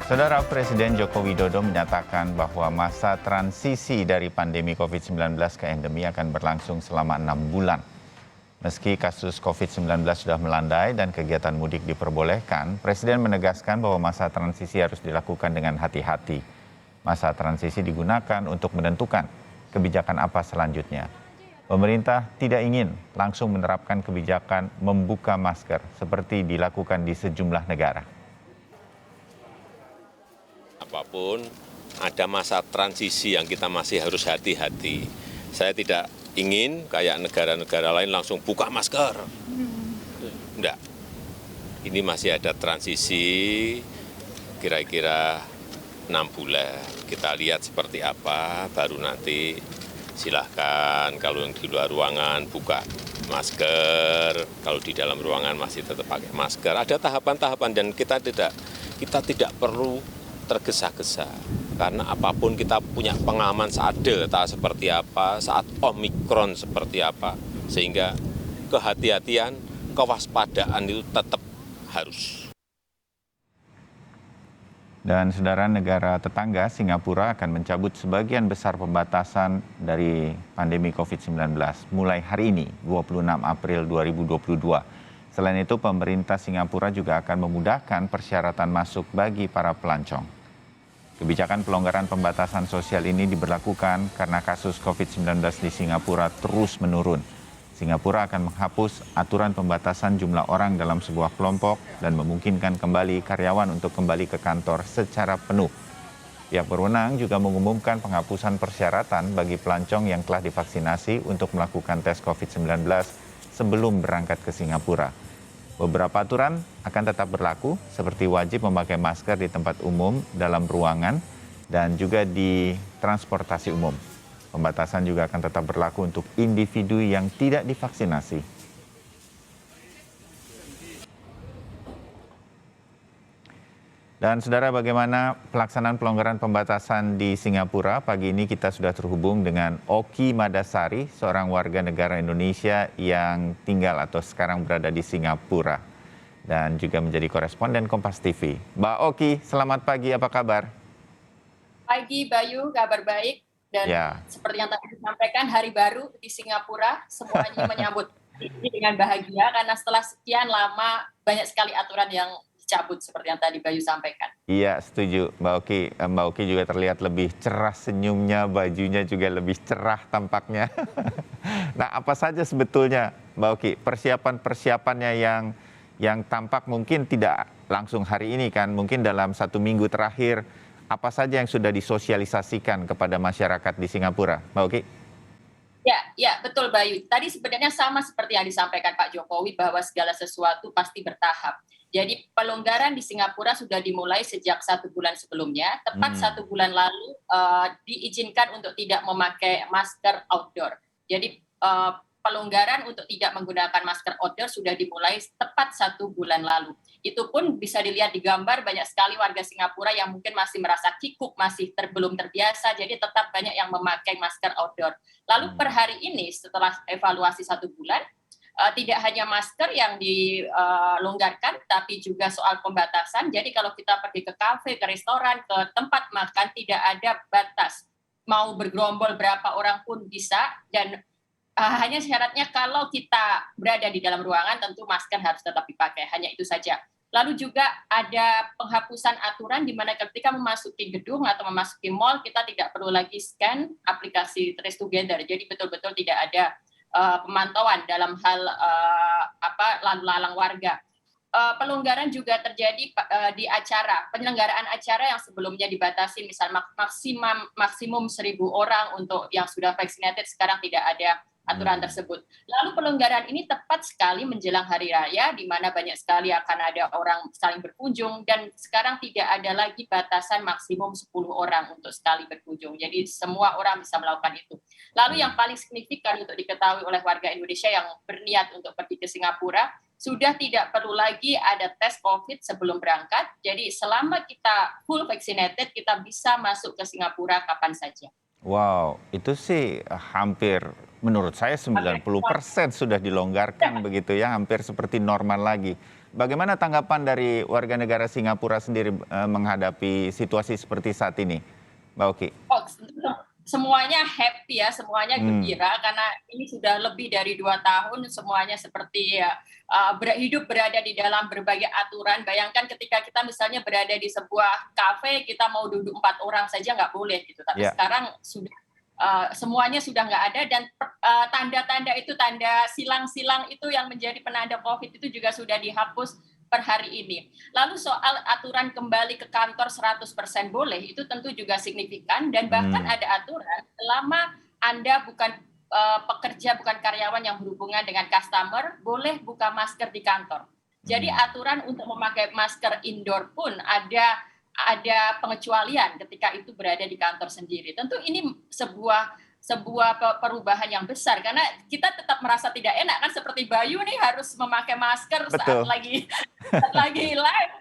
Saudara Presiden Joko Widodo menyatakan bahwa masa transisi dari pandemi COVID-19 ke endemi akan berlangsung selama 6 bulan. Meski kasus COVID-19 sudah melandai dan kegiatan mudik diperbolehkan, Presiden menegaskan bahwa masa transisi harus dilakukan dengan hati-hati. Masa transisi digunakan untuk menentukan kebijakan apa selanjutnya. Pemerintah tidak ingin langsung menerapkan kebijakan membuka masker seperti dilakukan di sejumlah negara. Apapun ada masa transisi yang kita masih harus hati-hati. Saya tidak ingin kayak negara-negara lain langsung buka masker. Enggak. Ini masih ada transisi kira-kira 6 bulan. Kita lihat seperti apa, baru nanti silahkan kalau yang di luar ruangan buka masker, kalau di dalam ruangan masih tetap pakai masker. Ada tahapan-tahapan dan kita tidak perlu tergesa-gesa, karena apapun kita punya pengalaman saat Delta seperti apa, saat Omikron seperti apa, sehingga kehati-hatian, kewaspadaan itu tetap harus. Dan saudara, negara tetangga Singapura akan mencabut sebagian besar pembatasan dari pandemi COVID-19 mulai hari ini, 26 April 2022. Selain itu, pemerintah Singapura juga akan memudahkan persyaratan masuk bagi para pelancong. Kebijakan pelonggaran pembatasan sosial ini diberlakukan karena kasus COVID-19 di Singapura terus menurun. Singapura akan menghapus aturan pembatasan jumlah orang dalam sebuah kelompok dan memungkinkan kembali karyawan untuk kembali ke kantor secara penuh. Pihak berwenang juga mengumumkan penghapusan persyaratan bagi pelancong yang telah divaksinasi untuk melakukan tes COVID-19 sebelum berangkat ke Singapura. Beberapa aturan akan tetap berlaku, seperti wajib memakai masker di tempat umum, dalam ruangan, dan juga di transportasi umum. Pembatasan juga akan tetap berlaku untuk individu yang tidak divaksinasi. Dan saudara, bagaimana pelaksanaan pelonggaran pembatasan di Singapura? Pagi ini kita sudah terhubung dengan Oki Madasari, seorang warga negara Indonesia yang tinggal atau sekarang berada di Singapura dan juga menjadi koresponden Kompas TV. Mbak Oki, selamat pagi, apa kabar? Pagi Bayu, kabar baik. Dan seperti yang tadi disampaikan, hari baru di Singapura, semuanya menyambut ini dengan bahagia karena setelah sekian lama banyak sekali aturan yang dicabut seperti yang tadi Bayu sampaikan. Iya, setuju Mbak Oki. Mbak Oki juga terlihat lebih cerah senyumnya, bajunya juga lebih cerah tampaknya. Nah, apa saja sebetulnya Mbak Oki persiapan-persiapannya yang tampak mungkin tidak langsung hari ini kan, mungkin dalam 1 minggu terakhir, apa saja yang sudah disosialisasikan kepada masyarakat di Singapura, Mbak Oki? Ya, betul Bayu. Tadi sebenarnya sama seperti yang disampaikan Pak Jokowi bahwa segala sesuatu pasti bertahap. Jadi pelonggaran di Singapura sudah dimulai sejak 1 bulan sebelumnya. Tepat 1 bulan lalu diizinkan untuk tidak memakai masker outdoor. Jadi pelonggaran untuk tidak menggunakan masker outdoor sudah dimulai tepat 1 bulan lalu. Itu pun bisa dilihat di gambar, banyak sekali warga Singapura yang mungkin masih merasa kikuk, masih belum terbiasa, jadi tetap banyak yang memakai masker outdoor. Lalu per hari ini setelah evaluasi 1 bulan, tidak hanya masker yang dilonggarkan, tapi juga soal pembatasan. Jadi kalau kita pergi ke kafe, ke restoran, ke tempat makan, tidak ada batas. Mau bergerombol berapa orang pun bisa, dan hanya syaratnya kalau kita berada di dalam ruangan, tentu masker harus tetap dipakai, hanya itu saja. Lalu juga ada penghapusan aturan di mana ketika memasuki gedung atau memasuki mall, kita tidak perlu lagi scan aplikasi Trace Together. Jadi betul-betul tidak ada pemantauan dalam hal lalu lalang warga. Pelonggaran juga terjadi di acara, penyelenggaraan acara yang sebelumnya dibatasi, misal maksimum 1.000 orang untuk yang sudah vaccinated, sekarang tidak ada aturan tersebut. Lalu pelonggaran ini tepat sekali menjelang hari raya, di mana banyak sekali akan ada orang saling berkunjung, dan sekarang tidak ada lagi batasan maksimum 10 orang untuk sekali berkunjung. Jadi semua orang bisa melakukan itu. Lalu yang paling signifikan untuk diketahui oleh warga Indonesia yang berniat untuk pergi ke Singapura, sudah tidak perlu lagi ada tes COVID sebelum berangkat. Jadi selama kita full vaccinated, kita bisa masuk ke Singapura kapan saja. Wow, itu sih hampir menurut saya 90% sudah dilonggarkan begitu ya, hampir seperti normal lagi. Bagaimana tanggapan dari warga negara Singapura sendiri menghadapi situasi seperti saat ini, Mbak Oki? Oh, semuanya happy ya, semuanya gembira karena ini sudah lebih dari 2 tahun semuanya seperti ya, hidup berada di dalam berbagai aturan. Bayangkan ketika kita misalnya berada di sebuah kafe, kita mau duduk 4 orang saja nggak boleh gitu. Tapi sekarang sudah semuanya sudah nggak ada dan tanda-tanda itu, tanda silang-silang itu yang menjadi penanda COVID itu juga sudah dihapus per hari ini. Lalu soal aturan kembali ke kantor 100% boleh, itu tentu juga signifikan dan bahkan ada aturan selama Anda bukan pekerja, bukan karyawan yang berhubungan dengan customer, boleh buka masker di kantor. Jadi aturan untuk memakai masker indoor pun ada pengecualian ketika itu berada di kantor sendiri. Tentu ini sebuah perubahan yang besar karena kita tetap merasa tidak enak kan, seperti Bayu nih harus memakai masker saat lagi live.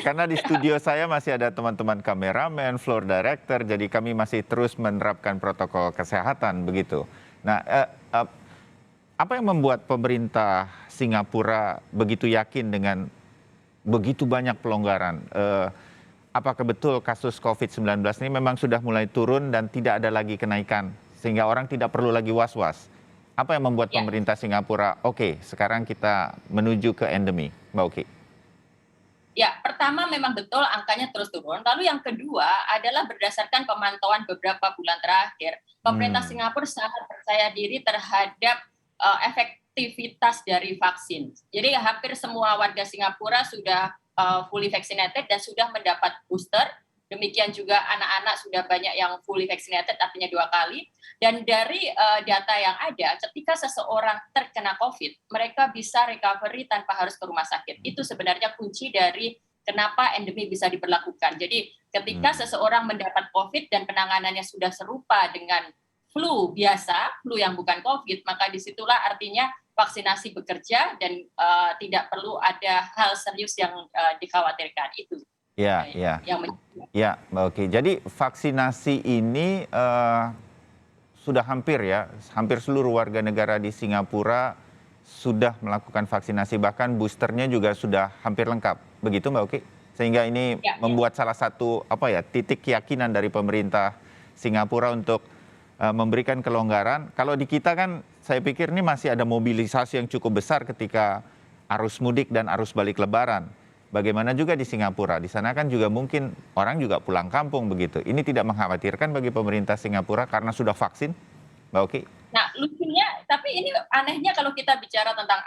Karena di studio saya masih ada teman-teman kameramen, floor director, jadi kami masih terus menerapkan protokol kesehatan begitu. Nah, apa yang membuat pemerintah Singapura begitu yakin dengan begitu banyak pelonggaran? Apakah betul kasus COVID-19 ini memang sudah mulai turun dan tidak ada lagi kenaikan sehingga orang tidak perlu lagi was-was? Apa yang membuat pemerintah Singapura, oke, sekarang kita menuju ke endemi, Mbak Oki? Ya, pertama memang betul angkanya terus turun. Lalu yang kedua adalah berdasarkan pemantauan beberapa bulan terakhir, pemerintah Singapura sangat percaya diri terhadap efektivitas dari vaksin. Jadi hampir semua warga Singapura sudah fully vaccinated dan sudah mendapat booster. Demikian juga anak-anak sudah banyak yang fully vaccinated, artinya 2 kali. Dan dari data yang ada, ketika seseorang terkena COVID, mereka bisa recovery tanpa harus ke rumah sakit. Itu sebenarnya kunci dari kenapa endemi bisa diberlakukan. Jadi ketika seseorang mendapat COVID dan penanganannya sudah serupa dengan flu biasa, flu yang bukan COVID, maka disitulah artinya vaksinasi bekerja dan tidak perlu ada hal serius yang dikhawatirkan. Itu. Ya, Mbak Oki. Jadi vaksinasi ini sudah hampir seluruh warga negara di Singapura sudah melakukan vaksinasi, bahkan boosternya juga sudah hampir lengkap. Begitu Mbak Oki? Sehingga ini membuat salah satu titik keyakinan dari pemerintah Singapura untuk memberikan kelonggaran. Kalau di kita kan saya pikir ini masih ada mobilisasi yang cukup besar ketika arus mudik dan arus balik lebaran. Bagaimana juga di Singapura? Di sana kan juga mungkin orang juga pulang kampung begitu. Ini tidak mengkhawatirkan bagi pemerintah Singapura karena sudah vaksin, Mbak Oki? Nah, lucunya, tapi ini anehnya kalau kita bicara tentang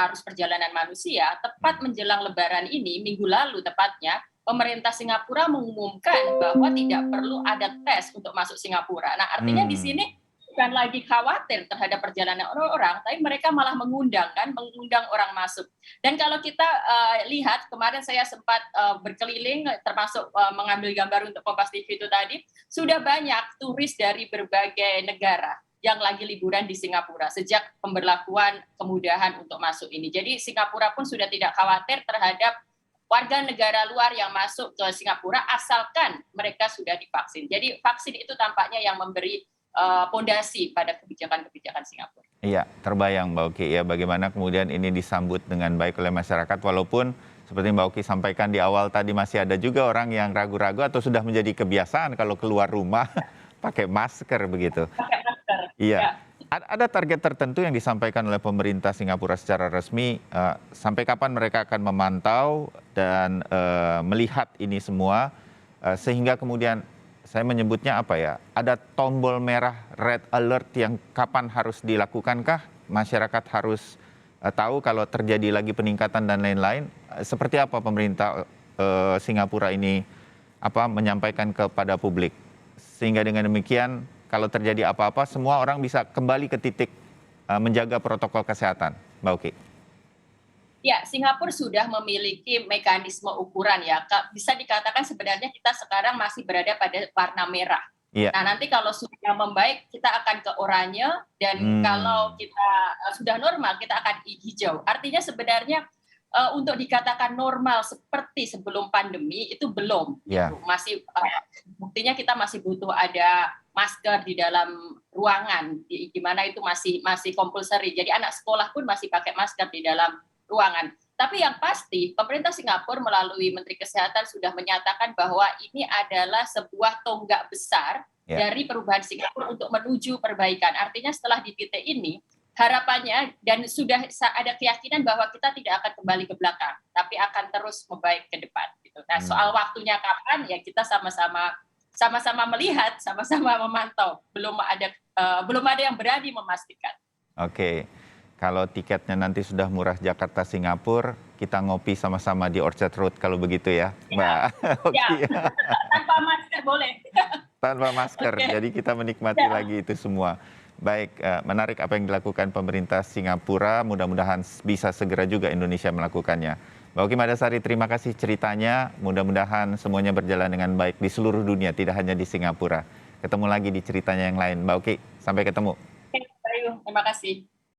arus perjalanan manusia, tepat menjelang Lebaran ini, minggu lalu tepatnya, pemerintah Singapura mengumumkan bahwa tidak perlu ada tes untuk masuk Singapura. Nah, artinya di sini bukan lagi khawatir terhadap perjalanan orang, tapi mereka malah mengundang orang masuk. Dan kalau kita lihat, kemarin saya sempat berkeliling, termasuk mengambil gambar untuk Kompas TV itu tadi, sudah banyak turis dari berbagai negara yang lagi liburan di Singapura sejak pemberlakuan kemudahan untuk masuk ini. Jadi Singapura pun sudah tidak khawatir terhadap warga negara luar yang masuk ke Singapura asalkan mereka sudah divaksin. Jadi vaksin itu tampaknya yang memberi pondasi pada kebijakan-kebijakan Singapura. Iya, terbayang Mbak Oki ya bagaimana kemudian ini disambut dengan baik oleh masyarakat, walaupun seperti Mbak Oki sampaikan di awal tadi masih ada juga orang yang ragu-ragu atau sudah menjadi kebiasaan kalau keluar rumah pakai masker begitu. Pakai masker. Iya. Ada target tertentu yang disampaikan oleh pemerintah Singapura secara resmi sampai kapan mereka akan memantau dan melihat ini semua sehingga kemudian saya menyebutnya ada tombol merah red alert yang kapan harus dilakukankah? Masyarakat harus tahu kalau terjadi lagi peningkatan dan lain-lain. Seperti apa pemerintah Singapura ini menyampaikan kepada publik? Sehingga dengan demikian kalau terjadi apa-apa semua orang bisa kembali ke titik menjaga protokol kesehatan. Mbak Oki. Ya, Singapura sudah memiliki mekanisme ukuran ya. Bisa dikatakan sebenarnya kita sekarang masih berada pada warna merah. Iya. Nah, nanti kalau sudah membaik kita akan ke oranye dan kalau kita sudah normal kita akan hijau. Artinya sebenarnya untuk dikatakan normal seperti sebelum pandemi itu belum. Yeah. Masih buktinya kita masih butuh ada masker di dalam ruangan, di mana itu masih compulsory. Jadi anak sekolah pun masih pakai masker di dalam ruangan. Tapi yang pasti, pemerintah Singapura melalui Menteri Kesehatan sudah menyatakan bahwa ini adalah sebuah tonggak besar dari perubahan Singapura untuk menuju perbaikan. Artinya setelah di titik ini, harapannya dan sudah ada keyakinan bahwa kita tidak akan kembali ke belakang, tapi akan terus membaik ke depan. Gitu. Nah, soal waktunya kapan, ya kita sama-sama melihat, sama-sama memantau. Belum ada yang berani memastikan. Oke. Kalau tiketnya nanti sudah murah Jakarta Singapura, kita ngopi sama-sama di Orchard Road kalau begitu ya, Mbak. Ya, tanpa masker boleh. Tanpa masker, jadi kita menikmati lagi itu semua. Baik, menarik apa yang dilakukan pemerintah Singapura, mudah-mudahan bisa segera juga Indonesia melakukannya. Mbak Uki Madasari, terima kasih ceritanya, mudah-mudahan semuanya berjalan dengan baik di seluruh dunia, tidak hanya di Singapura. Ketemu lagi di ceritanya yang lain. Mbak Uki, sampai ketemu. Bayu, terima kasih.